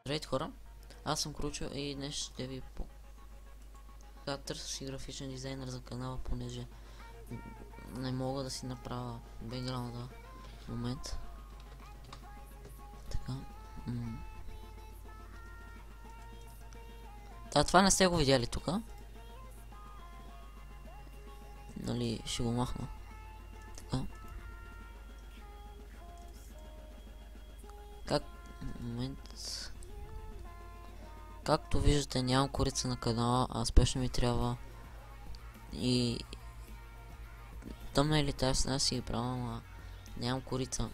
Здравейте хора, аз съм Кручо и днес ще ви търся си графичен дизайнер за канала, понеже не мога да си направя бекграунда в момент. Така. Това не сте го видяли тук. Нали, ще го махна. Така. Момент. Както виждате, нямам корица на канала, а спешно ми трябва и тъмна или тази си ги правя, ама нямам корица.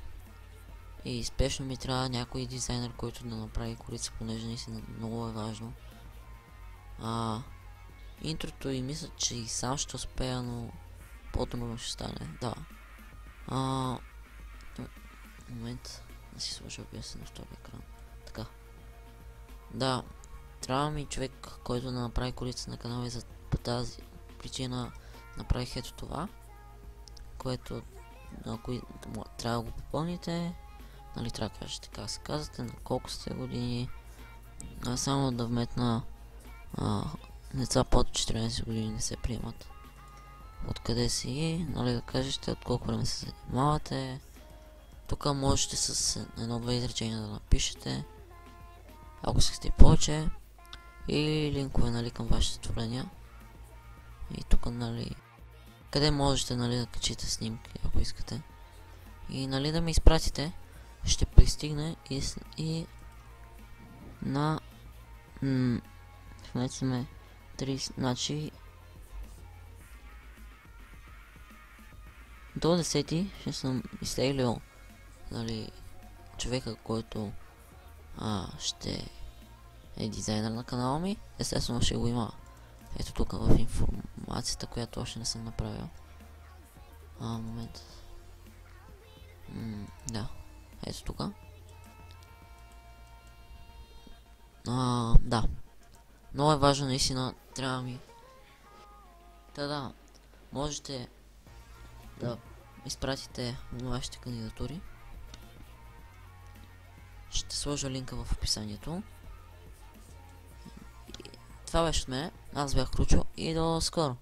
И спешно ми трябва някой дизайнер, който да направи корица, понеже наистина много е важно. Интрото и мисля, че и сам ще успея, но по-трудно ще стане, да. Момент, да си сложа обясен на втори екран. Така. Да, трябва ми човек, който да направи корица на канала, и за по тази причина направих ето това, което ако трябва да го попълните, нали, трябва да кажете как се казвате, на колко сте години, само да вметна деца под 14 години не се приемат. Откъде си, нали, да кажете от колко време се занимавате. Тук можете с едно-две изречения да напишете, ако искате повече, и линкове, нали, към вашите творения. И тук, нали, къде можете, нали, да качите снимки, ако искате. И, нали, да ми изпратите, ще пристигне и на в момента сме 30, значи до 10 ще съм изтеглил, нали, човека, който ще е дизайнер на канала ми. Естествено ще го има ето тук в информацията, която още не съм направил. Момент. Да, ето тук. Да. Много е важно, наистина, трябва ми. Да, можете да изпратите вашите кандидатури. Ще сложа линка в описанието. Това беше от мен, аз бях Кручо и до скоро.